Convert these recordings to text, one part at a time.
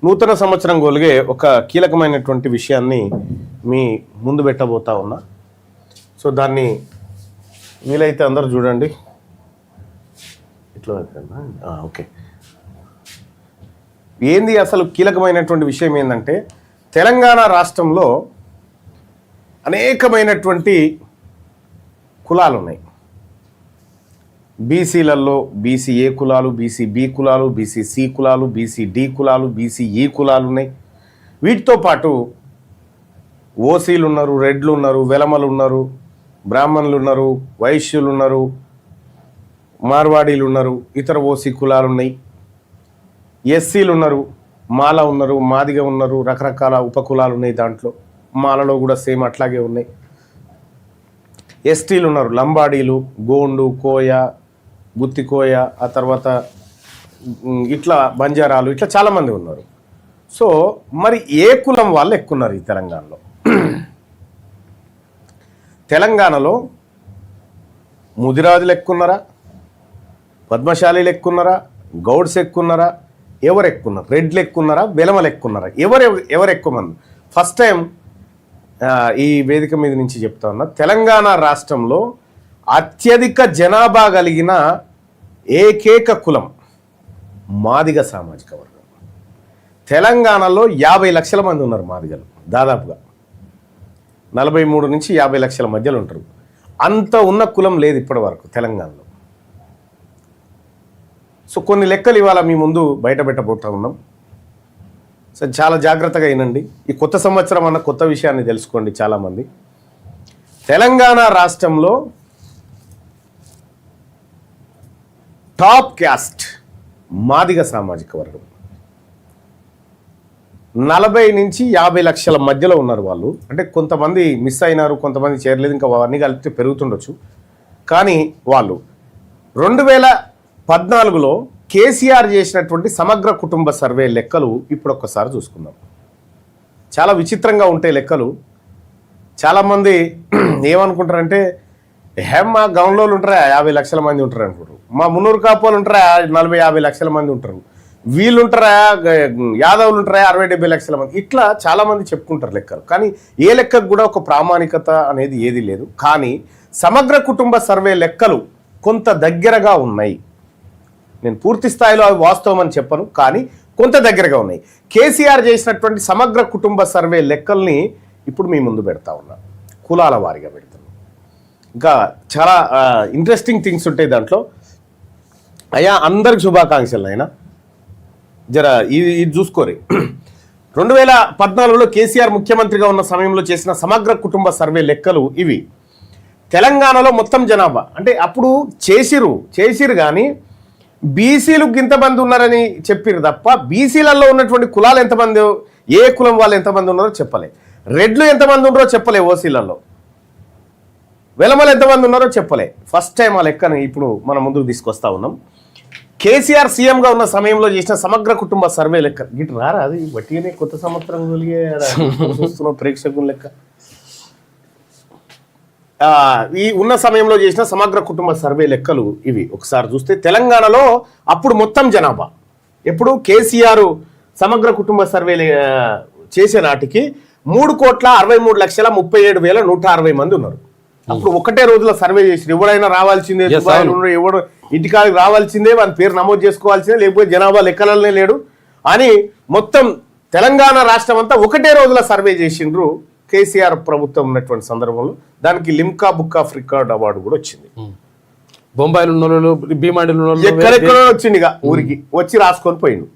నూతన సంవత్సరం గొలిగే ఒక కీలకమైనటువంటి విషయాన్ని మీ ముందు పెట్టబోతా ఉన్నా. సో దాన్ని వీలైతే అందరూ చూడండి. ఇట్లా ఓకే. ఏంది అసలు కీలకమైనటువంటి విషయం ఏంటంటే, తెలంగాణ రాష్ట్రంలో అనేకమైనటువంటి కులాలు ఉన్నాయి. బీసీలలో బీసీ ఏ కులాలు, బీసీ బి కులాలు, బీసీ సి కులాలు, బీసీ డి కులాలు, బీసీ ఈ కులాలు ఉన్నాయి. వీటితో పాటు ఓసీలు ఉన్నారు, రెడ్లు ఉన్నారు, వెలమలు ఉన్నారు, బ్రాహ్మణులు ఉన్నారు, వైశ్యులు ఉన్నారు, మార్వాడీలు ఉన్నారు, ఇతర ఓసీ కులాలు ఉన్నాయి, ఎస్సీలు ఉన్నారు, మాల ఉన్నారు, మాదిగ ఉన్నారు, రకరకాల ఉపకులాలు ఉన్నాయి. దాంట్లో మాలలో కూడా సేమ్ అట్లాగే ఉన్నాయి. ఎస్టీలు ఉన్నారు, లంబాడీలు, గోండు, కోయ, గుత్తికోయ, ఆ తర్వాత ఇట్లా బంజారాలు, ఇట్లా చాలామంది ఉన్నారు. సో మరి ఏ కులం వాళ్ళు ఎక్కున్నారు ఈ తెలంగాణలో? తెలంగాణలో ముదిరాజులు ఎక్కున్నారా, పద్మశాలీలు ఎక్కున్నారా, గౌడ్స్ ఎక్కున్నారా, ఎవరు ఎక్కున్నారు? రెడ్లు ఎక్కున్నారా, వెలమలు ఎక్కున్నారా, ఎవరు ఎక్కువ మంది? ఫస్ట్ టైం ఈ వేదిక మీద నుంచి చెప్తా ఉన్నా, తెలంగాణ రాష్ట్రంలో అత్యధిక జనాభా కలిగిన ఏకైక కులం మాదిగ సామాజిక వర్గం. తెలంగాణలో 50 లక్షల మంది ఉన్నారు మాదిగలు. దాదాపుగా 43 నుంచి 50 లక్షల మధ్యలో ఉంటారు. అంత ఉన్న కులం లేదు ఇప్పటి వరకు తెలంగాణలో. సో కొన్ని లెక్కలు ఇవాళ మీ ముందు బయట పెట్టబోతా ఉన్నాం. సో చాలా జాగ్రత్తగా వినండి. ఈ కొత్త సంవత్సరం అన్న కొత్త విషయాన్ని తెలుసుకోండి. చాలామంది తెలంగాణ రాష్ట్రంలో టాప్ క్యాస్ట్ మాదిగ సామాజిక వర్గం 40 నుంచి 50 లక్షల మధ్యలో ఉన్నారు వాళ్ళు. అంటే కొంతమంది మిస్ అయినారు, కొంతమంది చేరలేదు, ఇంకా అవన్నీ కలిపితే పెరుగుతుండొచ్చు. కానీ వాళ్ళు 2014లో కేసీఆర్ చేసినటువంటి సమగ్ర కుటుంబ సర్వే లెక్కలు ఇప్పుడు ఒక్కసారి చూసుకుందాం. చాలా విచిత్రంగా ఉంటాయి లెక్కలు. చాలామంది ఏమనుకుంటారంటే, మా గౌన్లోళ్ళు ఉంటారా 50 లక్షల మంది ఉంటారు అనుకుంటారు, మా మున్నూరు కాపోలు ఉంటారా 40-50 లక్షల మంది ఉంటారు, వీళ్ళు ఉంటారా యాదవులు ఉంటారా 60-70 లక్షల మంది, ఇట్లా చాలామంది చెప్పుకుంటారు లెక్కలు. కానీ ఏ లెక్కకు కూడా ఒక ప్రామాణికత అనేది ఏది లేదు. కానీ సమగ్ర కుటుంబ సర్వే లెక్కలు కొంత దగ్గరగా ఉన్నాయి. నేను పూర్తి స్థాయిలో అవి వాస్తవం అని చెప్పను, కానీ కొంత దగ్గరగా ఉన్నాయి. కేసీఆర్ చేసినటువంటి సమగ్ర కుటుంబ సర్వే లెక్కల్ని ఇప్పుడు మీ ముందు పెడతా ఉన్నా. కులాల వారీగా పెడతాను. ఇంకా చాలా ఇంట్రెస్టింగ్ థింగ్స్ ఉంటాయి దాంట్లో. అయ్యా అందరికి శుభాకాంక్షలు. అయినా జర ఇది చూసుకోరి. 2014లో కేసీఆర్ ముఖ్యమంత్రిగా ఉన్న సమయంలో చేసిన సమగ్ర కుటుంబ సర్వే లెక్కలు ఇవి. తెలంగాణలో మొత్తం జనాభా అంటే అప్పుడు చేసిరు కానీ బీసీలు ఇంతమంది ఉన్నారని చెప్పారు తప్ప బీసీలలో ఉన్నటువంటి కులాలు ఎంతమంది, ఏ కులం వాళ్ళు ఎంతమంది ఉన్నారో చెప్పలే. రెడ్లు ఎంతమంది ఉన్నారో చెప్పలే, ఓసీలలో వెలమలు ఎంతమంది ఉన్నారో చెప్పలే. ఫస్ట్ టైం ఆ లెక్కని ఇప్పుడు మన ముందుకు తీసుకొస్తా ఉన్నాం. కేసీఆర్ సీఎంగా ఉన్న సమయంలో చేసిన సమగ్ర కుటుంబ సర్వే లెక్క గిట్ రారా, అది వట్టిగానే కొత్త సంవత్సరం చూస్తున్న ప్రేక్షకుల లెక్క. ఈ ఉన్న సమయంలో చేసిన సమగ్ర కుటుంబ సర్వే లెక్కలు ఇవి. ఒకసారి చూస్తే తెలంగాణలో అప్పుడు మొత్తం జనాభా, ఎప్పుడు కేసీఆర్ సమగ్ర కుటుంబ సర్వే చేసే నాటికి 3,63,37,160 మంది ఉన్నారు. అప్పుడు ఒకటే రోజుల సర్వే చేసి ఎవడైనా రావాల్సిందే, ఎవడు ఇంటికాడికి రావాల్సిందే, వాని పేరు నమోదు చేసుకోవాల్సిందే, లేకపోతే జనాభా లెక్కలనే లేడు అని మొత్తం తెలంగాణ రాష్ట్రం అంతా ఒకటే రోజుల సర్వే చేసిండ్రు. కేసీఆర్ ప్రభుత్వం ఉన్నటువంటి సందర్భంలో దానికి Limca book of record award కూడా వచ్చింది. బొంబాయిలో భీమాడిలో ఎక్కడెక్కడో వచ్చింది, ఊరికి వచ్చి రాసుకొని పోయిండు.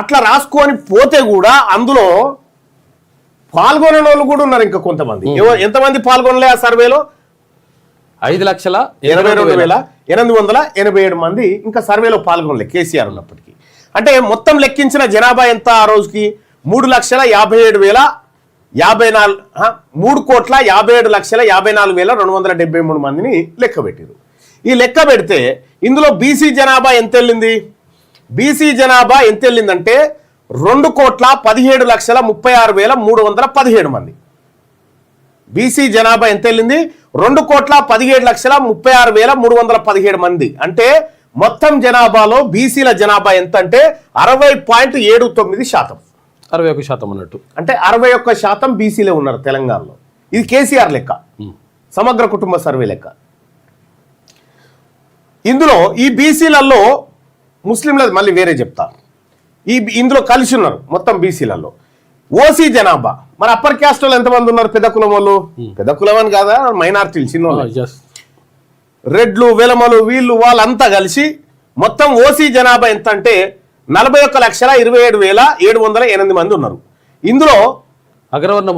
అట్లా రాసుకొని పోతే కూడా అందులో పాల్గొనే వాళ్ళు కూడా ఉన్నారు. ఇంకా కొంతమంది, ఎంతమంది పాల్గొనలే ఆ సర్వేలో? 5,82,887 మంది ఇంకా సర్వేలో పాల్గొనలే కేసీఆర్ ఉన్నప్పటికీ. అంటే మొత్తం లెక్కించిన జనాభా ఎంత ఆ రోజుకి? 3,57,273 మందిని లెక్క పెట్టారు. ఈ లెక్క పెడితే ఇందులో బీసీ జనాభా ఎంత వెళ్ళింది? బీసీ జనాభా ఎంత వెళ్ళిందంటే 2,17,36,317 మంది. బీసీ జనాభా ఎంత వెళ్ళింది? 2,17,36,317 మంది. అంటే మొత్తం జనాభాలో బీసీల జనాభా ఎంత అంటే 60.79%. 61% అన్నట్టు. అంటే 61% బీసీలే ఉన్నారు తెలంగాణలో. ఇది కేసీఆర్ లెక్క, సమగ్ర కుటుంబ సర్వే లెక్క. ఇందులో ఈ బీసీలలో ముస్లింల మళ్ళీ వేరే చెప్తా. ఇందులో కలిసి ఉన్నారు మొత్తం బీసీలలో. ఓసీ జనాభా మరి అప్పర్ క్యాస్ట్ వాళ్ళు ఎంతమంది ఉన్నారు? పెద్ద కులం వాళ్ళు, పెద్ద కులం అని కాదా, మైనార్టీలు చిన్న రెడ్లు వెలమలు వీళ్ళు వాళ్ళంతా కలిసి మొత్తం ఓసీ జనాభా ఎంత అంటే 41,27,708 మంది ఉన్నారు. ఇందులో అగ్రవర్ణ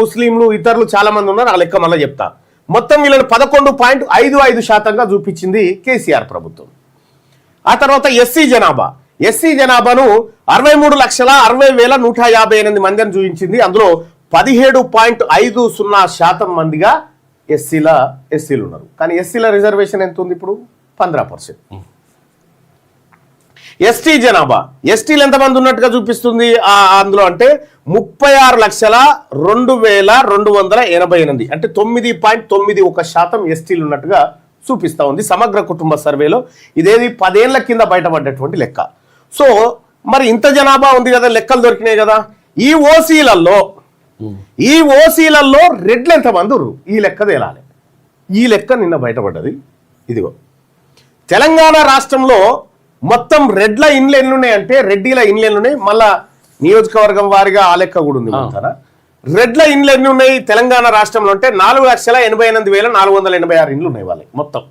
ముస్లింలు ఇతరులు చాలా మంది ఉన్నారు. ఆ లెక్క మళ్ళీ చెప్తా. మొత్తం వీళ్ళని 11.55% చూపించింది కేసీఆర్ ప్రభుత్వం. ఆ తర్వాత ఎస్సీ జనాభాను 63,60,158 మంది అని చూపించింది. అందులో 17.50% మందిగా ఎస్సీలు ఉన్నారు. కానీ ఎస్సీల రిజర్వేషన్ ఎంత ఉంది ఇప్పుడు? 15%. ఎస్టీలు ఎంతమంది ఉన్నట్టుగా చూపిస్తుంది అందులో అంటే 36,02,288 అంటే 9.91% ఎస్టీలు ఉన్నట్టుగా చూపిస్తా ఉంది సమగ్ర కుటుంబ సర్వేలో. ఇదేది 10 ఏళ్ల కింద బయటపడ్డటువంటి లెక్క. సో మరి ఇంత జనాభా ఉంది కదా, లెక్కలు దొరికినాయి కదా. ఈ ఓసీలలో రెడ్లు ఎంతమంది ఉన్నారు ఈ లెక్క తేలాలి. ఈ లెక్క నిన్న బయటపడ్డది. ఇదిగో తెలంగాణ రాష్ట్రంలో మొత్తం రెడ్ల ఇండ్లు ఎన్నున్నాయంటే, రెడ్డిల ఇండ్లు ఎన్నున్నాయి, మళ్ళా నియోజకవర్గం వారిగా ఆ లెక్క కూడా ఉంది. రెడ్ల ఇండ్లు ఎన్ని ఉన్నాయి తెలంగాణ రాష్ట్రంలో అంటే 4,88,486 ఇండ్లు ఉన్నాయి వాళ్ళకి. మొత్తం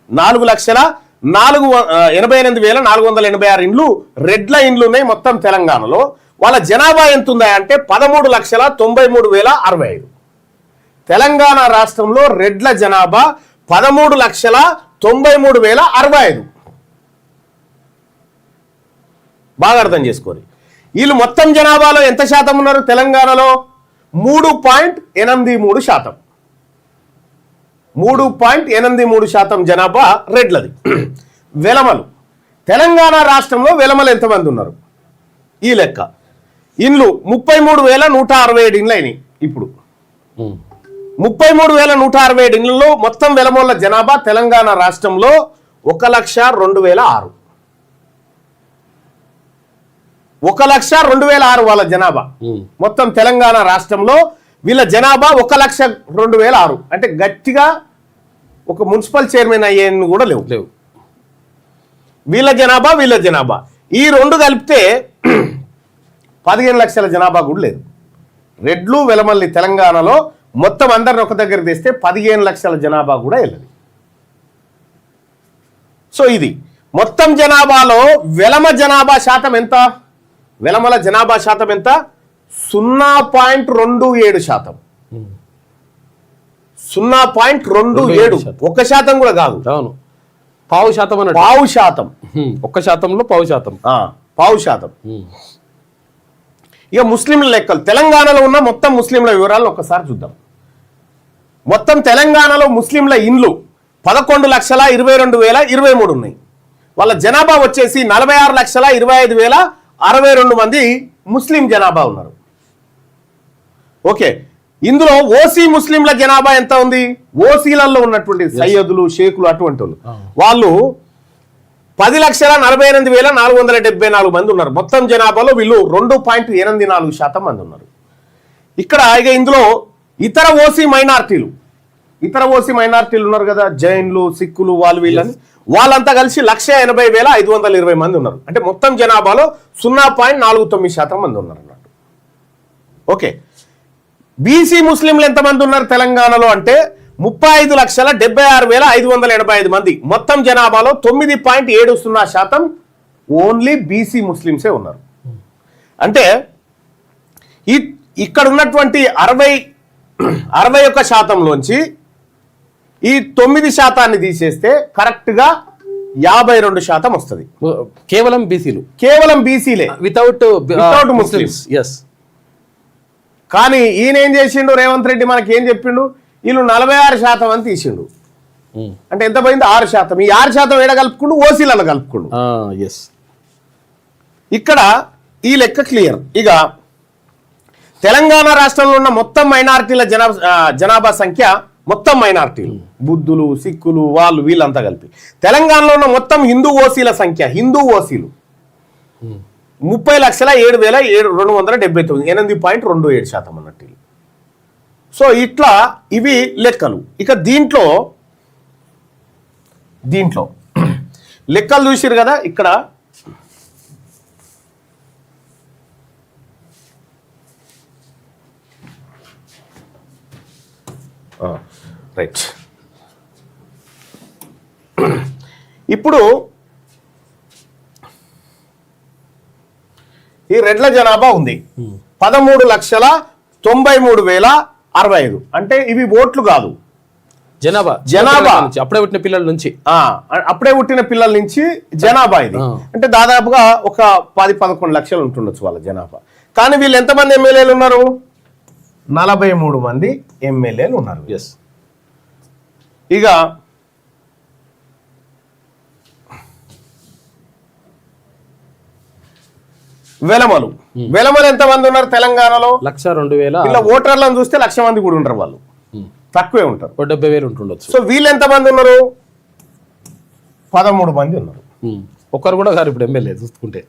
4,88,486 ఇండ్లు రెడ్ల ఇండ్లు ఉన్నాయి మొత్తం తెలంగాణలో. వాళ్ళ జనాభా ఎంత ఉందా అంటే 13,93,065. తెలంగాణ రాష్ట్రంలో రెడ్ల జనాభా 13,93,065. బాగా అర్థం చేసుకోరు. వీళ్ళు మొత్తం జనాభాలో ఎంత శాతం ఉన్నారు తెలంగాణలో? 3.83%. 3.83% జనాభా రెడ్లది. వెలమలు తెలంగాణ రాష్ట్రంలో వెలమలు ఎంతమంది ఉన్నారు ఈ లెక్క. ఇండ్లు 33,167 ఇండ్లు అయినాయి. ఇప్పుడు 33,167 ఇండ్లలో మొత్తం వెలమల జనాభా తెలంగాణ రాష్ట్రంలో 1,02,006. 1,02,006 వాళ్ళ జనాభా మొత్తం తెలంగాణ రాష్ట్రంలో. వీళ్ళ జనాభా 1,02,006 అంటే గట్టిగా ఒక మున్సిపల్ చైర్మన్ అయ్యేది కూడా లేవు. వీళ్ళ జనాభా ఈ రెండు కలిపితే 15 లక్షల జనాభా కూడా లేదు. రెడ్లు వెలమల్లి తెలంగాణలో మొత్తం అందరిని ఒక దగ్గర తెస్తే 15 లక్షల జనాభా కూడా వెళ్ళదు. సో ఇది మొత్తం జనాభాలో వెలమ జనాభా శాతం ఎంత? వెలమల జనాభా శాతం ఎంత? 0.27%. 0.27, 1% కూడా కాదు. అవును, 0.5% అన్నట్టు. 0.5%. 1%లో 0.5%. ఇక ముస్లింల లెక్కలు తెలంగాణలో ఉన్న మొత్తం ముస్లింల వివరాలను ఒక్కసారి చూద్దాం. మొత్తం తెలంగాణలో ముస్లింల ఇండ్లు 11,22,023 ఉన్నాయి. వాళ్ళ జనాభా వచ్చేసి 46,25,062 మంది ముస్లిం జనాభా ఉన్నారు. ఓకే, ఇందులో ఓసీ ముస్లింల జనాభా ఎంత ఉంది? ఓసీలలో ఉన్నటువంటి సయ్యదులు, షేకులు అటువంటి వాళ్ళు 10,48,474 మంది ఉన్నారు. మొత్తం జనాభాలో వీళ్ళు 2.84% మంది ఉన్నారు. ఇక్కడ ఇక ఇందులో ఇతర ఓసీ మైనార్టీలు ఉన్నారు కదా, జైన్లు, సిక్కులు, వీళ్ళని వాళ్ళంతా కలిసి 1,80,520 మంది ఉన్నారు. అంటే మొత్తం జనాభాలో 0.49% మంది ఉన్నారు అన్నట్టు. ఓకే, బీసీ ముస్లింలు ఎంతమంది ఉన్నారు తెలంగాణలో అంటే 35,76,585 మంది. మొత్తం జనాభాలో 9.70% ఓన్లీ బీసీ ముస్లింసే ఉన్నారు. అంటే ఇక్కడ ఉన్నటువంటి 61%లోంచి ఈ 9% తీసేస్తే కరెక్ట్ గా 52% వస్తుంది. కేవలం బీసీలే వితౌట్ ముస్లిమ్స్. ఎస్. కానీ ఈయన ఏం చేసిండు రేవంత్ రెడ్డి మనకి ఏం చెప్పిండు? వీళ్ళు 46% అని తీసిండు. అంటే ఎంత పోయింది? 6%. ఈ 6% ఏడ కలుపుకుండు? ఓసీలలో కలుపుకుండు. ఇక్కడ ఈ లెక్క క్లియర్. ఇక తెలంగాణ రాష్ట్రంలో ఉన్న మొత్తం మైనారిటీల జనాభా సంఖ్య, మొత్తం మైనారిటీలు బుద్ధులు, సిక్కులు, వాళ్ళు వీళ్ళంతా కలిపి. తెలంగాణలో ఉన్న మొత్తం హిందూ ఓసీల సంఖ్య, హిందూ ఓసీలు 30,07,279, 8.27% అన్నట్టు. సో ఇట్లా ఇవి లెక్కలు. ఇక దీంట్లో లెక్కలు చూసిరు కదా ఇక్కడ. రైట్, ఇప్పుడు ఈ రెడ్ల జనాభా ఉంది 13,93,065. అంటే ఇవి ఓట్లు కాదు, జనాభా నుంచి, అప్పుడే పుట్టిన పిల్లల నుంచి జనాభా ఇది. అంటే దాదాపుగా ఒక 10-11 లక్షలు ఉంటుండొచ్చు వాళ్ళ జనాభా. కానీ వీళ్ళు ఎంతమంది ఎమ్మెల్యేలు ఉన్నారు? 43 మంది ఎమ్మెల్యేలు ఉన్నారు. ఇక వెలమలు ఎంతమంది ఉన్నారు తెలంగాణలో? 102,000. ఇలా ఓటర్లను చూస్తే 1,00,000 మంది కూడా ఉంటారు, వాళ్ళు తక్కువే ఉంటారు, 70,000 ఉంటుండొచ్చు. సో వీళ్ళు ఎంతమంది ఉన్నారు? 13 మంది ఉన్నారు. ఒక్కరు కూడా గారు ఇప్పుడు ఎమ్మెల్యే చూసుకుంటే,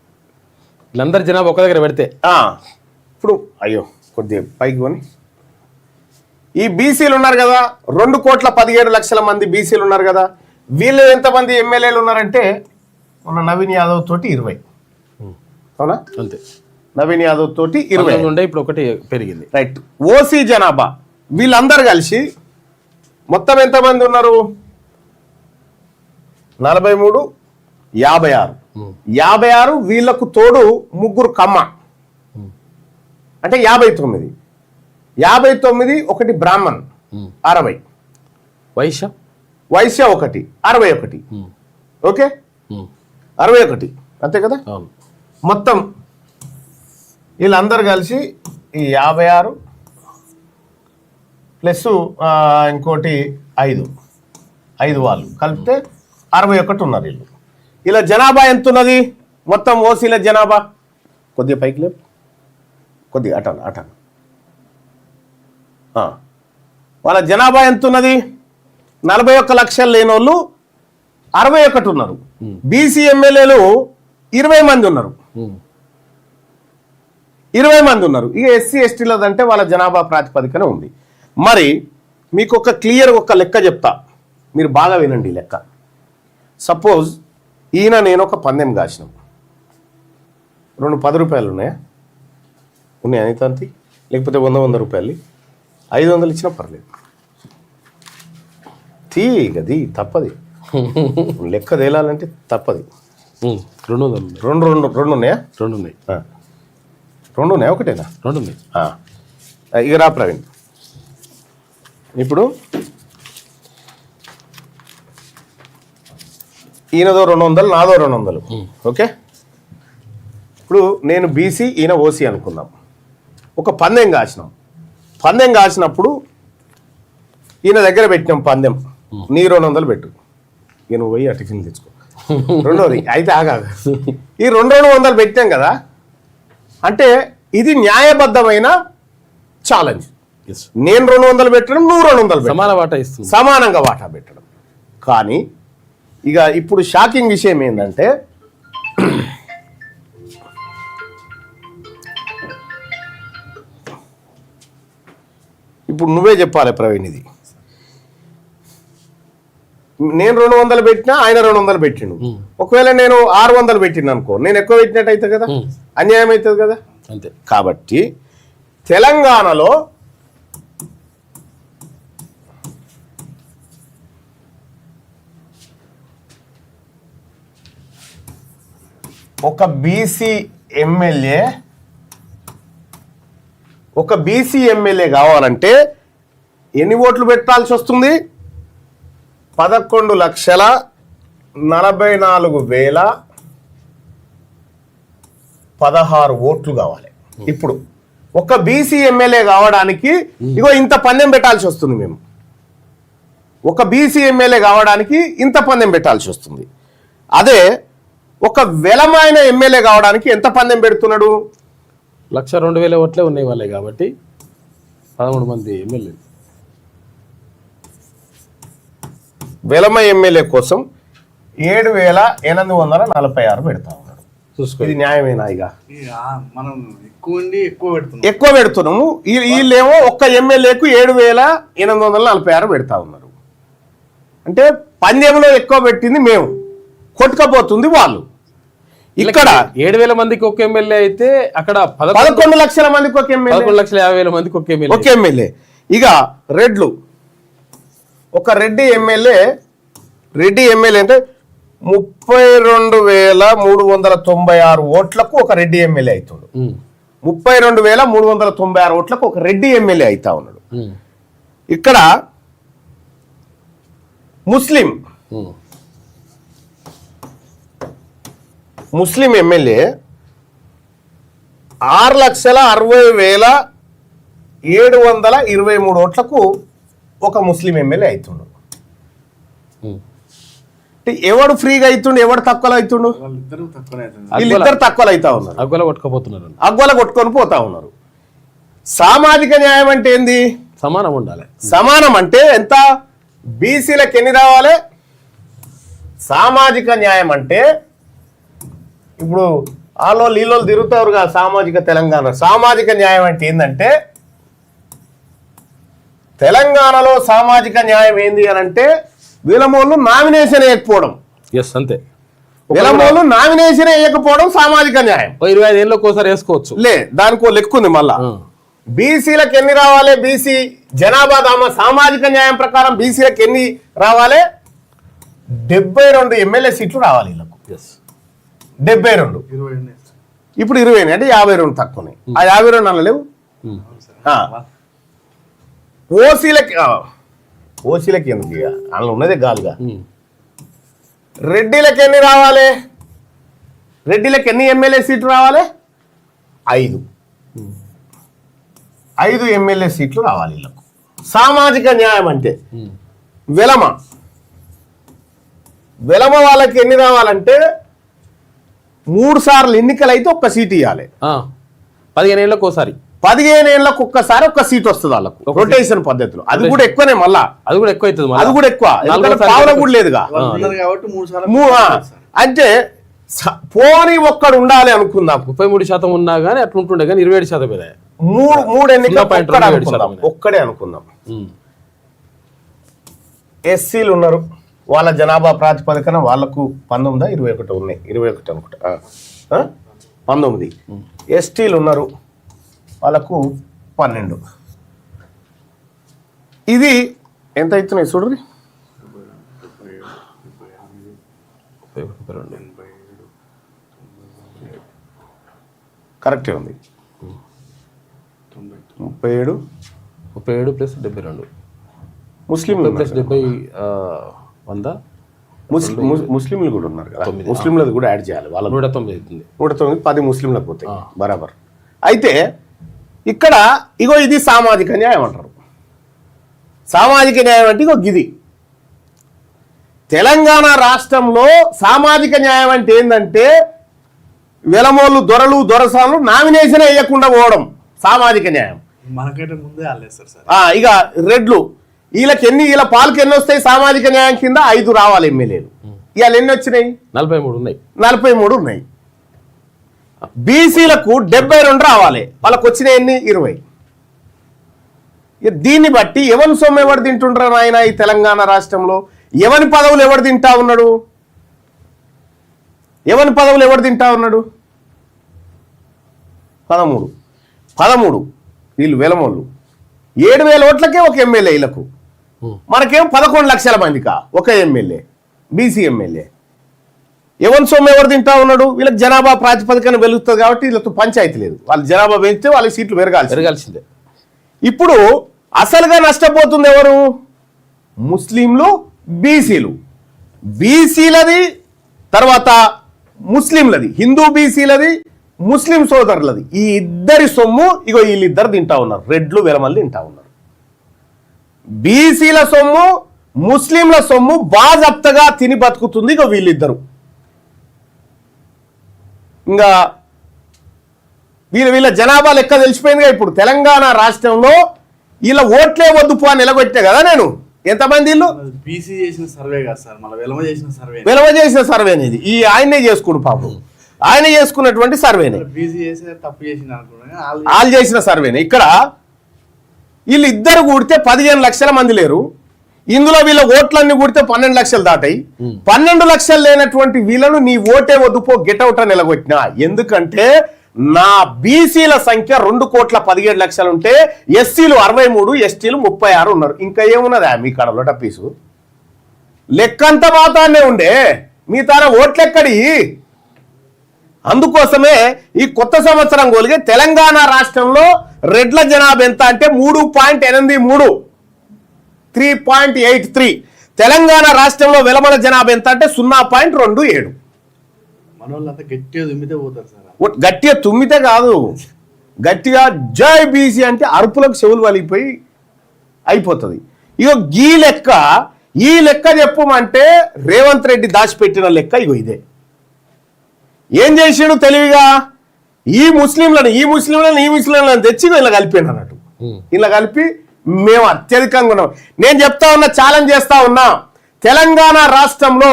వీళ్ళందరి జనాభా ఒక దగ్గర పెడితే. ఇప్పుడు అయ్యో కొద్దిగా పైకి కొని ఈ బీసీలు ఉన్నారు కదా, 2,17,00,000 మంది బీసీలు ఉన్నారు కదా. వీళ్ళు ఎంతమంది ఎమ్మెల్యేలు ఉన్నారంటే మన నవీన్ యాదవ్ తోటి 20. అవునా? అంతే, నవీన్ యాదవ్ తోటి 20 ఉండే, ఇప్పుడు ఒకటి పెరిగింది. రైట్. ఓసీ జనాభా వీళ్ళందరూ కలిసి మొత్తం ఎంతమంది ఉన్నారు? 43, 56. వీళ్ళకు తోడు 3 కమ్మ, అంటే 59. 1 బ్రాహ్మణ్ 60. వైశ్య 1 61. ఓకే, 61 అంతే కదా. మొత్తం వీళ్ళందరూ కలిసి ఈ 56 ప్లస్ ఇంకోటి 5 వాళ్ళు కలిపితే 61 ఉన్నారు వీళ్ళు. ఇలా జనాభా ఎంత ఉన్నది మొత్తం ఓసీల జనాభా? కొద్దిగా పైకి లేపు, కొద్దిగా అటాను. వాళ్ళ జనాభా ఎంత ఉన్నది? 41 లక్షలు లేని వాళ్ళు 61 ఉన్నారు. బీసీ ఎమ్మెల్యేలు 20 మంది ఉన్నారు. 20 మంది ఉన్నారు. ఇక ఎస్సీ ఎస్టీలదంటే వాళ్ళ జనాభా ప్రాతిపదికన ఉంది. మరి మీకు ఒక క్లియర్ ఒక లెక్క చెప్తా, మీరు బాగా వినండి లెక్క. సపోజ్ ఈయన నేను ఒక పందెం కాసినాం, 2 10 రూపాయలు ఉన్నాయా? ఉన్నాయా అనితంతి? లేకపోతే 100 రూపాయలు 500 ఇచ్చినా పర్లేదు, గది తప్పది. లెక్క తేలాలంటే తప్పది. 200 ఉన్నాయా? 2 ఉన్నాయి. 2 ఉన్నాయా? ఒకటేనా? 2 ఉన్నాయి. ఇక రా ప్రవీణ్, ఇప్పుడు ఈయనదో 200, నాదో 200. ఓకే, ఇప్పుడు నేను బీసీ, ఈయన ఓసీ అనుకుందాం. ఒక పందెం కాసినప్పుడు ఈయన దగ్గర పెట్టినాం పందెం, నీ 200 పెట్టు, ఇక నువ్వు పోయి ఆ టిఫిన్ తెచ్చుకో. రెండోది అయితే ఈ 200 పెట్టాం కదా, అంటే ఇది న్యాయబద్ధమైన ఛాలెంజ్. నేను 200 పెట్టడం, నువ్వు 200 సమాన వాటా ఇస్తుంది, సమానంగా వాటా పెట్టడం. కానీ ఇక ఇప్పుడు షాకింగ్ విషయం ఏంటంటే, ఇప్పుడు నువ్వే చెప్పాలి ప్రవీణ్, ఇది నేను 200 పెట్టినా, ఆయన 200 పెట్టిండు. ఒకవేళ నేను 600 పెట్టిన అనుకో, నేను ఎక్కువ పెట్టినట్టు అవుతుంది కదా, అన్యాయం అవుతుంది కదా. అంతే. కాబట్టి తెలంగాణలో ఒక బీసీ ఎమ్మెల్యే కావాలంటే ఎన్ని ఓట్లు పెట్టాల్సి వస్తుంది? 11,44,016 ఓట్లు కావాలి. ఇప్పుడు ఒక బీసీ ఎమ్మెల్యే కావడానికి ఇగో ఇంత పందెం పెట్టాల్సి వస్తుంది. మేము ఒక బీసీ ఎమ్మెల్యే కావడానికి ఇంత పందెం పెట్టాల్సి వస్తుంది. అదే ఒక వెలమైన ఎమ్మెల్యే కావడానికి ఎంత పందెం పెడుతున్నాడు? 102,000 ఓట్లే ఉన్నాయి వాళ్ళే కాబట్టి 13 మంది ఎమ్మెల్యేలు. వెలమ ఎమ్మెల్యే కోసం 7,846 పెడతా ఉన్నారు. చూసుకో ఇది న్యాయమేనా? ఇక మనం ఎక్కువ పెడుతున్నాం. ఎక్కువ పెడుతున్నాము. వీళ్ళేమో ఒక్క ఎమ్మెల్యేకు 7,846 పెడతా ఉన్నారు. అంటే పందెంలో ఎక్కువ పెట్టింది మేము, కొట్టుకపోతుంది వాళ్ళు. ఇక్కడ 7,000 మందికి ఒక ఎమ్మెల్యే అయితే అక్కడ 11 లక్షల మందికి ఒక ఎమ్మెల్యే, 11,50,000 మందికి ఒక ఎమ్మెల్యే. ఒక ఎమ్మెల్యే. ఇక రెడ్లు ఒక రెడ్డి ఎమ్మెల్యే అంటే 32,396 ఓట్లకు ఒక రెడ్డి ఎమ్మెల్యే అవుతాడు. 32,396 ఓట్లకు ఒక రెడ్డి ఎమ్మెల్యే అవుతా ఉన్నాడు. ఇక్కడ ముస్లిం ఎమ్మెల్యే 6,60,723 ఓట్లకు ఒక ముస్లిం ఎమ్మెల్యే అవుతుండు. ఎవడు ఫ్రీగా అవుతుండు, ఎవడు తక్కువలో అవుతుండు? వీళ్ళిద్దరు తక్కువలో అవుతా ఉన్నారు, అగ్గోల కొట్టుకుపోతున్నారు, అగ్గోల కొట్టుకొని పోతా ఉన్నారు. సామాజిక న్యాయం అంటే ఏంది? సమానం ఉండాలి. సమానం అంటే ఎంత? బీసీలకు ఎన్ని రావాలి? సామాజిక న్యాయం అంటే ఇప్పుడు వాళ్ళు నీళ్ళు తిరుగుతారు కదా సామాజిక తెలంగాణ. సామాజిక న్యాయం అంటే ఏంటంటే తెలంగాణలో సామాజిక న్యాయం ఏంది అని అంటే విలమోళ్ళు నామినేషన్ వేయకపోవడం. ఎస్, అంతే. విలమోళ్ళు నామినేషన్ వేయకపోవడం సామాజిక న్యాయం. 25 ఏళ్ళకి ఒకసారి వేసుకోవచ్చు. దానికో లెక్క ఉంది మళ్ళా. బీసీలకు ఎన్ని రావాలి? బీసీ జనాభా సామాజిక న్యాయం ప్రకారం బీసీలకు ఎన్ని రావాలి? 72 ఎమ్మెల్యే సీట్లు రావాలి వీళ్ళకు. 72. ఇప్పుడు 20 అంటే 52 తక్కువనే. ఆ 52 అనలేవు. ఓసీలకి ఎందుకు? అందులో ఉన్నదే గాలుగా. రెడ్డిలకు ఎన్ని రావాలి? రెడ్డిలకు ఎన్ని ఎమ్మెల్యే సీట్లు రావాలి? 5 ఎమ్మెల్యే సీట్లు రావాలి వీళ్ళకు. సామాజిక న్యాయం అంటే వెలమ వాళ్ళకి ఎన్ని రావాలంటే 3 సార్లు ఎన్నికలు అయితే ఒక్క సీట్ ఇవ్వాలి. 15 ఏళ్ళకి ఒకసారి, 15 ఏళ్ళకు ఒక్కసారి ఒక్క సీట్ వస్తుంది వాళ్ళకు రొటేషన్ పద్ధతిలో. అది కూడా ఎక్కువనే, మళ్ళా అది కూడా ఎక్కువ అవుతుంది. అది కూడా ఎక్కువ, పావుల కూడా లేదుగా. అంటే పోనీ ఒక్కడు ఉండాలి అనుకుందాం. 33% ఉన్నా కానీ అట్లా ఉంటుండే, కానీ 27% మీద 3 ఎన్నికలు ఒక్కడే అనుకుందాం. ఎస్సీలు ఉన్నారు, వాళ్ళ జనాభా ప్రాతిపదికన వాళ్ళకు 19, 21 ఉన్నాయి. 21 అనుకుంటా, 19. ఎస్టీలు ఉన్నారు, వాళ్ళకు 12. ఇది ఎంత అవుతున్నాయి చూడండి. కరెక్టే ఉంది. 37 ప్లస్ 72 ముస్లింలు ప్లస్ 70 100 ముస్లింలు కూడా ఉన్నారు కదా, ముస్లింలది కూడా యాడ్ చేయాలి. వాళ్ళ 109 అవుతుంది. 109 10 ముస్లింలకు పోతాయి బరాబర్. అయితే ఇక్కడ ఇగో ఇది సామాజిక న్యాయం అంటారు. సామాజిక న్యాయం అంటే ఇగో గిది. తెలంగాణ రాష్ట్రంలో సామాజిక న్యాయం అంటే ఏంటంటే వెలమోళ్ళు, దొరలు, దొరసాలు నామినేషన్ వేయకుండా పోవడం సామాజిక న్యాయం. మనకంటే ముందే ఆలేస్తారు సార్. ఇక రెడ్లు వీళ్ళ పాలకి ఎన్ని వస్తాయి సామాజిక న్యాయం కింద? 5 రావాలి ఎమ్మెల్యేలు. ఇవాళ ఎన్ని వచ్చినాయి? 43 ఉన్నాయి. బీసీలకు 72 రావాలి, వాళ్ళకు వచ్చిన ఎన్ని? 20. దీన్ని బట్టి ఎవరి సొమ్ము ఎవరు తింటుండ్రా నాయన ఈ తెలంగాణ రాష్ట్రంలో? ఎవరి పదవులు ఎవరు తింటా ఉన్నాడు? 13 వీళ్ళు వెలమోళ్ళు. 7,000 ఓట్లకే ఒక ఎమ్మెల్యే వీళ్ళకు. మనకేమో 11 లక్షల మందికా ఒక ఎమ్మెల్యే, బీసీ ఎమ్మెల్యే. ఎవరి సొమ్ము ఎవరు తింటా ఉన్నాడు? వీళ్ళకి జనాభా ప్రాతిపదికన వెలుగుతుంది కాబట్టి వీళ్ళతో పంచాయతీ లేదు. వాళ్ళ జనాభా పెంచితే వాళ్ళ సీట్లు పెరగాల్సిందే. ఇప్పుడు అసలుగా నష్టపోతుంది ఎవరు? ముస్లింలు, బీసీలు. బీసీలది, తర్వాత ముస్లింలది, హిందూ బీసీలది, ముస్లిం సోదరులది. ఈ ఇద్దరి సొమ్ము ఇగో వీళ్ళిద్దరు తింటా ఉన్నారు. రెడ్లు, వెలమల్లి తింటా ఉన్నారు. బీసీల సొమ్ము, ముస్లింల సొమ్ము బాజప్తగా తిని బతుకుతుంది ఇగో వీళ్ళిద్దరు. ఇంకా వీళ్ళ జనాభా లెక్క తెలిసిపోయిందిగా. ఇప్పుడు తెలంగాణ రాష్ట్రంలో వీళ్ళ ఓట్లే వద్దు పో అని నిలబెట్టే కదా నేను ఎంతమంది ఇల్లు బీసీ చేసిన సర్వే కాదు సార్, మళ్ళీ వెలమ చేసిన సర్వే. విలువ చేసిన సర్వే అనేది ఈ ఆయనే చేసుకుడు పాపం, ఆయన చేసుకున్నటువంటి సర్వేనే, బీసీ చేసిన తప్పు చేసిన అనుకున్నా వాళ్ళు చేసిన సర్వేనే. ఇక్కడ వీళ్ళు ఇద్దరు కూడితే 15 లక్షల మంది లేరు, ఇందులో వీళ్ళ ఓట్లన్నీ కూడితే 12 లక్షలు దాటాయి. 12 లక్షలు లేనటువంటి వీళ్ళను నీ ఓటే వద్దుపో గెటౌట్ అని నిలగొట్టినా. ఎందుకంటే నా బీసీల సంఖ్య 2,17,00,000 ఉంటే ఎస్సీలు 63, ఎస్టీలు 36 ఉన్నారు. ఇంకా ఏమున్నదా మీ కడలో టప్పీసు? లెక్కంత మాత్రాన్నే ఉండే, మీ తాన ఓట్లెక్కడి. అందుకోసమే ఈ కొత్త సంవత్సరం గోలిగే తెలంగాణ రాష్ట్రంలో రెడ్ల జనాభా ఎంత అంటే 3.83, 3.83. తెలంగాణ రాష్ట్రంలో వెలమల జనాభా ఎంత అంటే 0.27. మన వాళ్ళంతా గట్టిగా దుమ్మితే పోతారు సార్. గట్టిగా తుమ్మితే కాదు, గట్టిగా జై బీసీ అంటే అరుపులకు చెవులు వలిగిపోయి అయిపోతుంది. ఇగో ఈ లెక్క చెప్పమంటే రేవంత్ రెడ్డి దాచిపెట్టిన లెక్క ఇగో ఇదే. ఏం చేసిండు తెలివిగా, ఈ ముస్లింలను తెచ్చి ఇలా కలిపాను అన్నట్టు. ఇలా కలిపి మేము అత్యధికంగా ఉన్నాం. నేను చెప్తా ఉన్నా, ఛాలెంజ్ చేస్తా ఉన్నా, తెలంగాణ రాష్ట్రంలో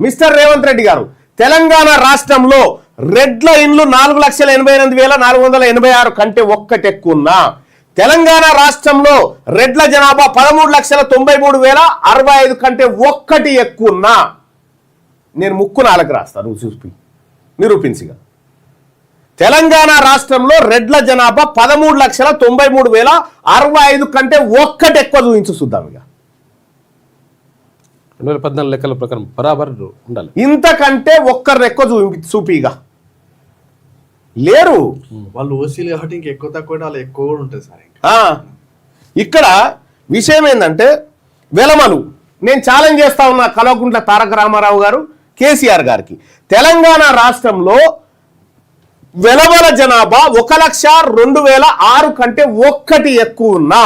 మిస్టర్ రేవంత్ రెడ్డి గారు, తెలంగాణ రాష్ట్రంలో రెడ్ల ఇండ్లు 4,88,486 కంటే ఒక్కటి ఎక్కువ ఉన్నా, తెలంగాణ రాష్ట్రంలో రెడ్ల జనాభా 13,93,065 కంటే ఒక్కటి ఎక్కువ ఉన్నా నేను ముక్కు నాలుగు రాస్తాను చూపి నిరూపించిగా. తెలంగాణ రాష్ట్రంలో రెడ్ల జనాభా 13,93,065 కంటే ఒక్కటి ఎక్కువ చూపించు చూద్దాం. ఇక 2014 లెక్కల ప్రకారం బరాబర్ ఉండాలి. ఇంతకంటే ఒక్కరు ఎక్కువ చూపిగా లేరు. వాళ్ళు ఓసీలు కాబట్టి ఇంకా ఎక్కువ తక్కువ వాళ్ళు ఎక్కువ కూడా ఉంటుంది సార్. ఇక్కడ విషయం ఏంటంటే వెలమలు నేను ఛాలెంజ్ చేస్తా ఉన్నా కల్వకుంట్ల తారక రామారావు గారు, కేసీఆర్ గారికి, తెలంగాణ రాష్ట్రంలో వెలమల జనాభా 1,02,006 కంటే ఒక్కటి ఎక్కువ ఉన్నా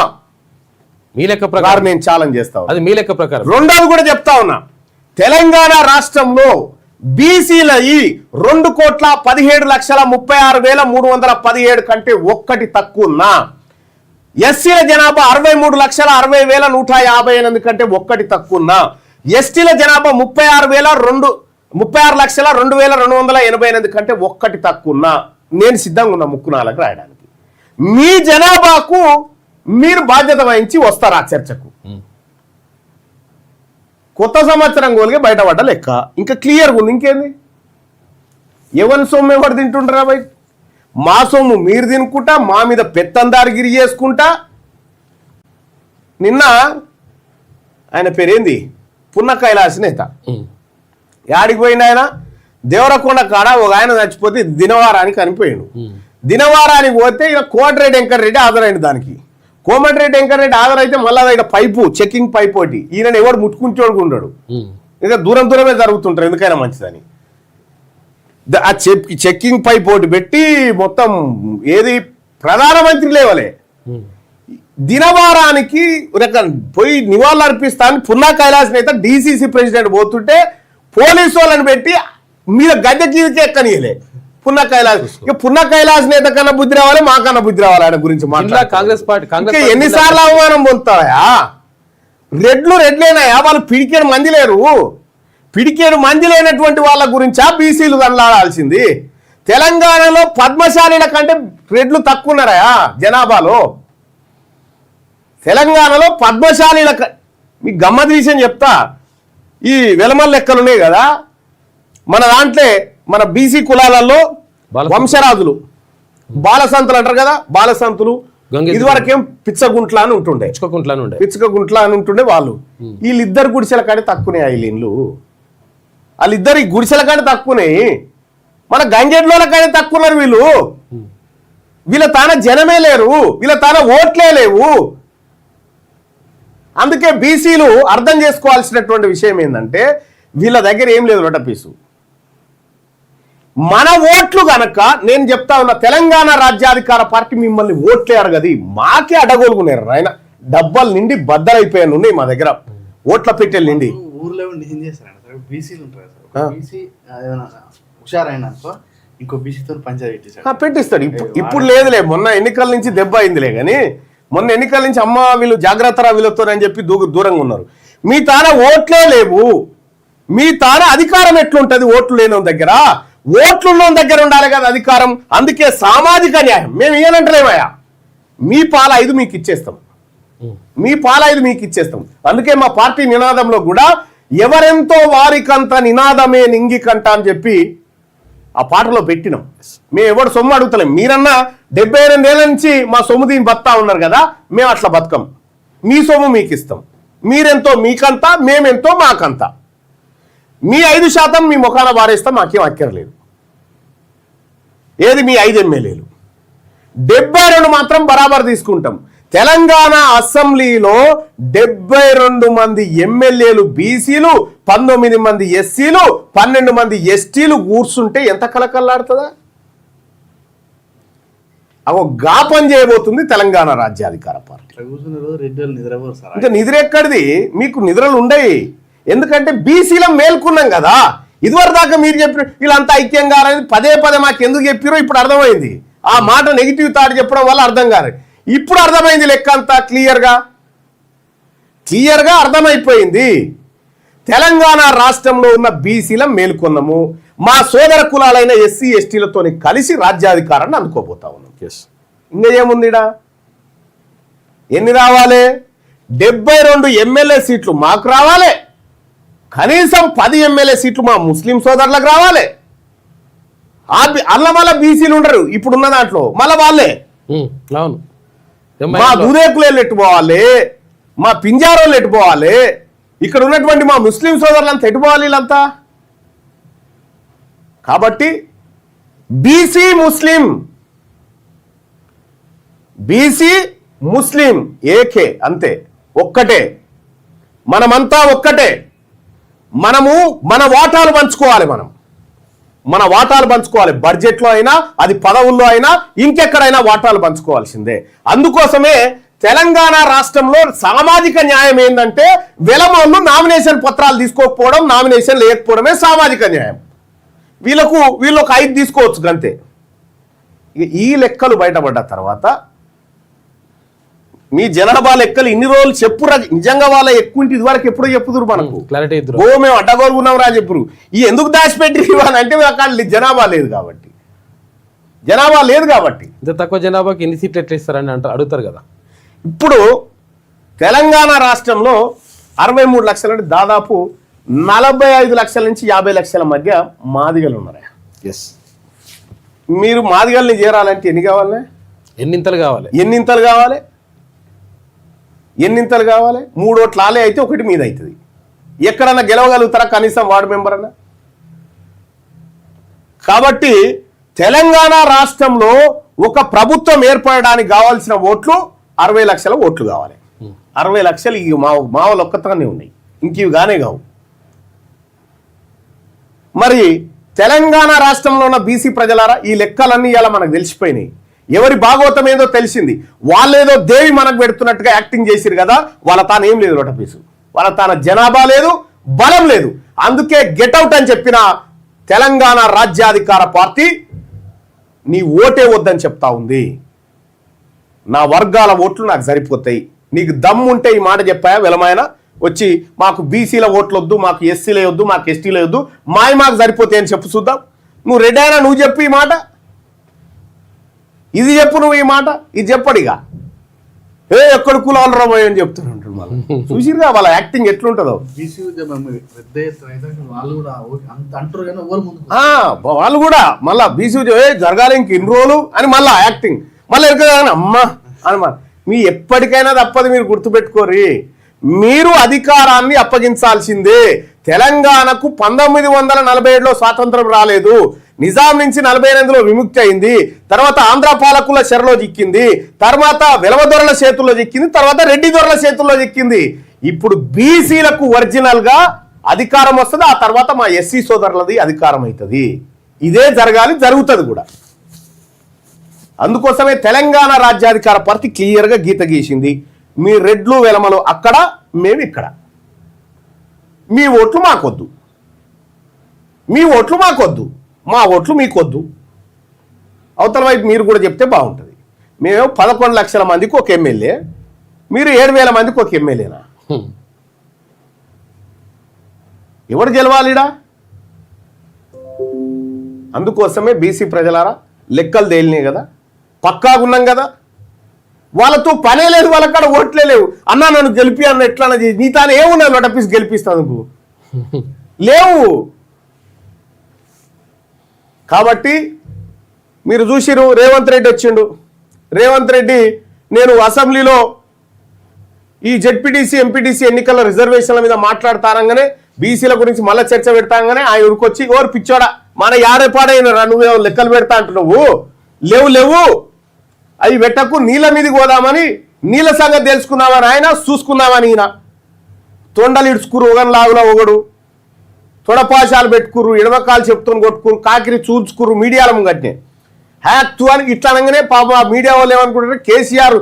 మీ లెక్క ప్రకారం నేను ఛాలెంజ్ చేస్తా ఉన్నా. అది మీ లెక్క ప్రకారం. రెండోది కూడా చెప్తా ఉన్నా, తెలంగాణ రాష్ట్రంలో బీసీల ఈ 2,17,36,317 కంటే ఒక్కటి తక్కువ ఉన్నా, ఎస్సీల జనాభా 63,60,158 కంటే ఒక్కటి తక్కువ ఉన్నా, ఎస్టీల జనాభా 36,02,288 కంటే ఒక్కటి తక్కువ ఉన్నా నేను సిద్ధంగా ఉన్నా ముక్కు నాలుగు రాయడానికి. మీ జనాభాకు మీరు బాధ్యత వహించి వస్తారు ఆ చర్చకు. కొత్త సంవత్సరం గోలిగే బయటపడ్డ లెక్క ఇంకా క్లియర్గా ఉంది. ఇంకేంది, ఎవరి సొమ్ము ఎవరు తింటుంటారా బయట? మా సొమ్ము మీరు తినుకుంటా, మా మీద పెత్తందారిగిరి చేసుకుంటా. నిన్న ఆయన పేరేంది, పున్న కైలాస నేత, యాడికి పోయింది ఆయన? దేవరకొండ కాడ ఒక ఆయన చచ్చిపోతే దినవారానికి చనిపోయాడు. దినవారానికి పోతే ఇక కోమటిరెడ్డి వెంకటరెడ్డి హాజరైంది. దానికి కోమటిరెడ్డి వెంకటరెడ్డి హాజరైతే మళ్ళీ ఇక్కడ పైపు చెక్కింగ్ పైపు ఒకటి, ఈయన ఎవడు ముట్టుకుంటోడు ఉండడు, ఇంకా దూరమే జరుగుతుంటారు ఎందుకైనా మంచిదని. ఆ చెక్కింగ్ పైప్ ఒకటి పెట్టి మొత్తం ఏది ప్రధానమంత్రి లేవలే దినవారానికి పోయి నివాళులు అర్పిస్తాను పున్నా కైలాస్ నేత డిసిసి ప్రెసిడెంట్ పోతుంటే పోలీసు వాళ్ళని పెట్టి మీద గద్దె కీదికి ఎక్కనియలే. పున్నా కైలాస్ ఇక పున్నా కైలాస్ నేత కన్నా బుద్ధి రావాలి, మాకన్నా బుద్ధి రావాలి ఆయన గురించి మాట్లాడాలి. కాంగ్రెస్ పార్టీ ఎన్నిసార్లు అవమానం పొందుతాయా? రెడ్లేనాయా? వాళ్ళు పిడికేడు మంది లేరు. పిడికేడు మంది లేనటువంటి వాళ్ళ గురించా బీసీలు కనలాడాల్సింది? తెలంగాణలో పద్మశాలీల కంటే రెడ్లు తక్కువ ఉన్నారా జనాభాలో? తెలంగాణలో పద్మశాలీల మీకు గమ్మత్ విషయం చెప్తా. ఈ వెలమల లెక్కలు ఉన్నాయి కదా మన దాంట్లో, మన బీసీ కులాలలో వంశరాజులు బాలసంతులు అంటారు కదా, బాలసంతులు ఇదివరకేం పిచ్చగుంట్ల అని ఉంటుండే, పిచ్చగుంట్ల అని ఉంటుండే. వాళ్ళు వీళ్ళిద్దరు గుడిసెల కాడే తక్కువనే వీళ్ళ ఇండ్లు, వాళ్ళిద్దరు ఈ గుడిసెల కాడే తక్కువనే. మన గంగెడ్లోల కాడే తక్కువ ఉన్నారు వీళ్ళు. వీళ్ళ తాన జనమే లేరు, వీళ్ళ తాన ఓట్లే లేవు. అందుకే బీసీలు అర్థం చేసుకోవాల్సినటువంటి విషయం ఏంటంటే వీళ్ళ దగ్గర ఏం లేదు రొటపీసు. మన ఓట్లు గనక నేను చెప్తా ఉన్నా, తెలంగాణ రాజ్యాధికార పార్టీ మిమ్మల్ని ఓట్లే అడగది, మాకే అడగోలుకున్నారు. ఆయన డబ్బాలు నిండి బద్దలైపోయాను ఉన్నాయి మా దగ్గర ఓట్ల పెట్టెలు నిండి. ఊర్లో ఏం చేస్తారంట సార్, బీసీలు ఉంటారు సార్, బీసీ హుషారైన ఇంకో బీసీతో పంచాయతీ పెట్టిస్తాడు. ఇప్పుడు లేదులే, మొన్న ఎన్నికల నుంచి దెబ్బ అయిందిలే, కానీ మొన్న ఎన్నికల నుంచి అమ్మ వీళ్ళు జాగ్రత్తరా వీళ్ళతోనని చెప్పి దూరంగా ఉన్నారు. మీ తాన ఓట్లే లేవు, మీ తాన అధికారం ఎట్లుంటది? ఓట్లు లేని దగ్గర, ఓట్లున్న దగ్గర ఉండాలి కదా అధికారం. అందుకే సామాజిక న్యాయం మేము ఏనంటలేమయ్యా, మీ పాల 5 మీకు ఇచ్చేస్తాం, మీ పాల 5 మీకు ఇచ్చేస్తాం. అందుకే మా పార్టీ నినాదంలో కూడా ఎవరెంతో వారికంత నినాదమే నింగికంట అని చెప్పి ఆ పాటలో పెట్టినాం. మేము ఎవరు సొమ్ము అడుగుతలేం. మీరన్నా 78 ఏళ్ళ నుంచి మా సొమ్ము దీన్ని బతా ఉన్నారు కదా, మేము అట్లా బతకం. మీ సొమ్ము మీకు ఇస్తాం. మీరెంతో మీకంతా, మేమెంతో మాకంతా. మీ 5% మీ ముఖాన వారేస్తాం, మాకేం అక్కర్లేదు. ఏది మీ 5 ఎమ్మెల్యేలు, 72 మాత్రం బరాబర్ తీసుకుంటాం. తెలంగాణ అసెంబ్లీలో 72 మంది ఎమ్మెల్యేలు బీసీలు, 19 మంది ఎస్సీలు, 12 మంది ఎస్టీలు కూర్చుంటే ఎంత కలకల్లాడుతుందా? అగో గాపం చేయబోతుంది తెలంగాణ రాజ్యాధికార పార్టీ. ఇంకా నిద్ర ఎక్కడిది? మీకు నిద్రలు ఉండయి. ఎందుకంటే బీసీలో మేల్కున్నాం కదా. ఇదివరకు దాకా మీరు చెప్పిన వీళ్ళంతా ఐక్యం కాలేదు పదే మాకు ఎందుకు చెప్పారో ఇప్పుడు అర్థమైంది. ఆ మాట నెగిటివ్ థాట్ చెప్పడం వల్ల అర్థం కాలేదు. ఇప్పుడు అర్థమైంది, లెక్క అంతా క్లియర్గా అర్థమైపోయింది. తెలంగాణ రాష్ట్రంలో ఉన్న బీసీల మేల్కొన్నాము, మా సోదర కులాలైన ఎస్సీ ఎస్టీలతో కలిసి రాజ్యాధికారాన్ని అందుకోబోతా ఉన్నాం. ఇంకా ఏముందిడా? ఎన్ని రావాలి? 72 ఎమ్మెల్యే సీట్లు మాకు రావాలి, కనీసం 10 ఎమ్మెల్యే సీట్లు మా ముస్లిం సోదరులకు రావాలి. అల్ల మళ్ళా బీసీలు ఉండరు ఇప్పుడున్న దాంట్లో, మళ్ళా వాళ్ళే. అవును, మా దూరేకులు ఎట్టుపోవాలి, మా పింజారోళ్ళు ఎట్టుపోవాలి, ఇక్కడ ఉన్నటువంటి మా ముస్లిం సోదరులంతా ఎట్టుపోవాలి వీళ్ళంతా. కాబట్టి బీసీ ముస్లిం ఏకే, అంతే, ఒక్కటే. మనమంతా ఒక్కటే. మనము మన వాటాలు పంచుకోవాలి. మన వాటాలు పంచుకోవాలి. బడ్జెట్లో అయినా, అది పదవుల్లో అయినా, ఇంకెక్కడైనా వాటాలు పంచుకోవాల్సిందే. అందుకోసమే తెలంగాణ రాష్ట్రంలో సామాజిక న్యాయం ఏంటంటే వెలమోళ్ళు నామినేషన్ పత్రాలు తీసుకోకపోవడం, నామినేషన్ లేకపోవడమే సామాజిక న్యాయం. వీళ్ళొక 5 తీసుకోవచ్చు అంతే. ఈ లెక్కలు బయటపడ్డ తర్వాత మీ జనాభా లెక్కలు ఇన్ని రోజులు చెప్పురా, నిజంగా వాళ్ళ ఎక్కువ ఇదివరకు ఎప్పుడో చెప్పుదురు మనకు, క్లారిటీ మేము అడ్డగోలుకున్నాం రా చెప్పురు. ఈ ఎందుకు దాచిపెట్టి అంటే అక్కడ జనాభా లేదు కాబట్టి, ఇంత తక్కువ జనాభాకి ఎన్ని సీట్లు ఎట్లా ఇస్తారని అడుగుతారు కదా. ఇప్పుడు తెలంగాణ రాష్ట్రంలో 63 లక్షలు అంటే దాదాపు 45 లక్షల నుంచి 50 లక్షల మధ్య మాదిగలు ఉన్నారు. మీరు మాదిగల్ని చేరాలంటే ఎన్ని కావాలి? ఎన్నింతలు కావాలి? 3 ఓట్లు ఆలే అయితే 1 మీద అవుతుంది. ఎక్కడన్నా గెలవగలుగుతారా కనీసం వార్డు మెంబర్ అన్నా? కాబట్టి తెలంగాణ రాష్ట్రంలో ఒక ప్రభుత్వం ఏర్పడడానికి కావాల్సిన ఓట్లు 60 లక్షల ఓట్లు కావాలి. 60 లక్షలు ఇవి మావలు ఒక్కతోనే ఉన్నాయి, ఇంక ఇవి గానే కావు. మరి తెలంగాణ రాష్ట్రంలో ఉన్న బీసీ ప్రజలారా, ఈ లెక్కలన్నీ ఇలా మనకు తెలిసిపోయినాయి. ఎవరి భాగవతం ఏదో తెలిసింది. వాళ్ళేదో దేవి మనకు పెడుతున్నట్టుగా యాక్టింగ్ చేసిరు కదా, వాళ్ళ తాను ఏం లేదు రొటపీసు, వాళ్ళ తాన జనాభా లేదు, బలం లేదు. అందుకే గెట్అవుట్ అని చెప్పిన తెలంగాణ రాజ్యాధికార పార్టీ నీ ఓటే వద్దని చెప్తా ఉంది. నా వర్గాల ఓట్లు నాకు సరిపోతాయి. నీకు దమ్ముంటే ఈ మాట చెప్పాయా వెలమాయన వచ్చి, మాకు బీసీల ఓట్లు వద్దు, మాకు ఎస్సీలే వద్దు, మాకు ఎస్టీలే వద్దు, మాకు సరిపోతాయి అని చెప్పు చూద్దాం. నువ్వు రెడీ అయినా నువ్వు చెప్పు ఈ మాట, ఇది చెప్పు నువ్వు ఈ మాట, ఇది చెప్పడిగా ఎక్కడ కులాలు రాబోయే అని చెప్తున్నారు. మళ్ళీ చూసిరుగా వాళ్ళ యాక్టింగ్ ఎట్లుంటుందో. వాళ్ళు కూడా మళ్ళా బీసీ జరగాలి ఇంక ఇన్ని రోజులు అని మళ్ళా యాక్టింగ్, మళ్ళీ అమ్మా అని. మీ ఎప్పటికైనా తప్పదు, మీరు గుర్తుపెట్టుకోరి. మీరు అధికారాన్ని అప్పగించాల్సిందే. తెలంగాణకు 1947లో స్వాతంత్రం రాలేదు. నిజాం నుంచి 48లో విముక్తి అయింది. తర్వాత ఆంధ్ర పాలకుల చెరలో చిక్కింది, తర్వాత వెలవదొరల చేతుల్లో చిక్కింది, తర్వాత రెడ్డి దొరల చేతుల్లో చిక్కింది. ఇప్పుడు బీసీలకు ఒరిజినల్ గా అధికారం వస్తుంది. ఆ తర్వాత మా ఎస్సీ సోదరులది అధికారం అవుతుంది. ఇదే జరగాలి, జరుగుతుంది కూడా. అందుకోసమే తెలంగాణ రాజ్యాధికార పార్టీ క్లియర్గా గీత గీసింది. మీ రెడ్లు వెలమలు అక్కడ, మేము ఇక్కడ. మీ ఓట్లు మాకొద్దు, మా ఓట్లు మీకొద్దు. అవతల వైపు మీరు కూడా చెప్తే బాగుంటుంది. మేము 11 లక్షల మందికి ఒక ఎమ్మెల్యే, మీరు 7,000 మందికి ఒక ఎమ్మెల్యేనా? ఎవరు గెలవాలిడా? అందుకోసమే బీసీ ప్రజలారా లెక్కలు తేలినాయి కదా, పక్కాగున్నాం కదా. వాళ్ళతో పనే లేదు, వాళ్ళ కాడ ఓట్లే లేవు. అన్నా నన్ను గెలిపి అన్న ఎట్లా నీ తాను ఏమున్నావు నటపీసి గెలిపిస్తాను లేవు. కాబట్టి మీరు చూసిరు, రేవంత్ రెడ్డి వచ్చిండు. రేవంత్ రెడ్డి నేను అసెంబ్లీలో ఈ జెడ్పీటీసీ ఎంపీటీసీ ఎన్నికల రిజర్వేషన్ల మీద మాట్లాడతానంగానే, బీసీల గురించి మళ్ళీ చర్చ పెడతాగానే ఆయన ఉరికొచ్చి ఓరు పిచ్చోడా మన యారేపాడైన నువ్వు లెక్కలు పెడతా అంటున్నావు, లేవు అవి పెట్టకు, నీళ్ళ మీదకి పోదామని నీళ్ళ సంగతి తెలుసుకున్నామని ఆయన, చూసుకున్నామని ఈయన. తొండలు ఇడుచుకురు ఒకని లాగులా ఒకడు, తొడపాశాలు పెట్టుకురు, ఎడమకాలు చెప్తుని కొట్టుకురు, కాకిరి చూచుకురు మీడియాల ముంగట్నే హ్యాక్ అని ఇట్లా అనగానే పాప మీడియా వాళ్ళు ఏమనుకుంటారు, కేసీఆర్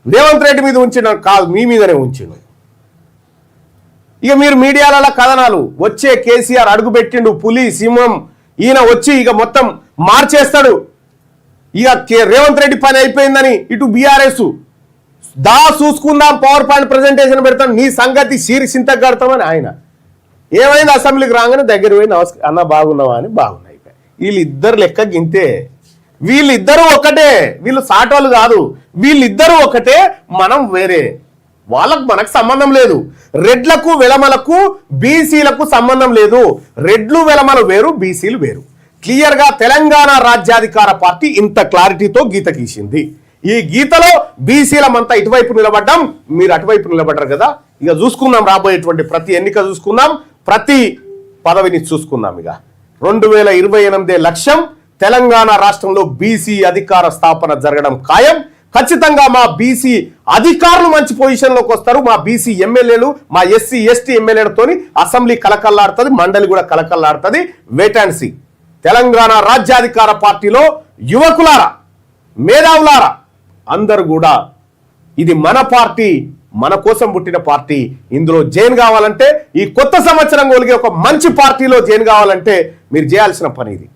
రేవంత్ రెడ్డి మీద ఉంచిన కాదు మీ మీదనే ఉంచిండు. ఇక మీరు మీడియాలలో కథనాలు వచ్చే కేసీఆర్ అడుగు పెట్టిండు పులి సింహం, ఈయన వచ్చి ఇక మొత్తం మార్చేస్తాడు, ఇక రేవంత్ రెడ్డి పని అయిపోయిందని ఇటు బీఆర్ఎస్ చూసుకుందాం, పవర్ పాయింట్ ప్రజెంటేషన్ పెడతాం, నీ సంగతి సింత కడతామని ఆయన. ఏమైంది అసెంబ్లీకి రాగానే దగ్గర పోయి నమస్కారం అన్న బాగున్నావా అని బాగున్నాయి. వీళ్ళిద్దరు లెక్క గింతే, వీళ్ళిద్దరూ ఒకటే, వీళ్ళు సాటోళ్ళు కాదు, వీళ్ళిద్దరూ ఒకటే, మనం వేరే. వాళ్ళకు మనకు సంబంధం లేదు. రెడ్లకు వెలమలకు బీసీలకు సంబంధం లేదు. రెడ్లు వెలమలు వేరు, బీసీలు వేరు. క్లియర్ గా తెలంగాణ రాజ్యాధికార పార్టీ ఇంత క్లారిటీతో గీత గీసింది. ఈ గీతలో బీసీలమంతా ఇటువైపు నిలబడ్డాం, మీరు అటువైపు నిలబడ్డారు కదా. ఇక చూసుకుందాం, రాబోయేటువంటి ప్రతి ఎన్నిక చూసుకుందాం, ప్రతి పదవిని చూసుకుందాం. ఇక 2028 లక్ష్యం, తెలంగాణ రాష్ట్రంలో బీసీ అధికార స్థాపన జరగడం ఖాయం. ఖచ్చితంగా మా బీసీ అధికారులు మంచి పొజిషన్లోకి వస్తారు. మా బీసీ ఎమ్మెల్యేలు, మా ఎస్సీ ఎస్టీ ఎమ్మెల్యేలతో అసెంబ్లీ కలకల్లాడుతుంది, మండలి కూడా కలకల్లాడుతుంది. Wait and see. తెలంగాణ రాజ్యాధికార పార్టీలో యువకులారా, మేధావులారా అందరూ కూడా ఇది మన పార్టీ, మన కోసం పుట్టిన పార్టీ. ఇందులో జైన్ కావాలంటే, ఈ కొత్త సంవత్సరం కలిగే ఒక మంచి పార్టీలో జైన్ కావాలంటే మీరు చేయాల్సిన పని ఇది.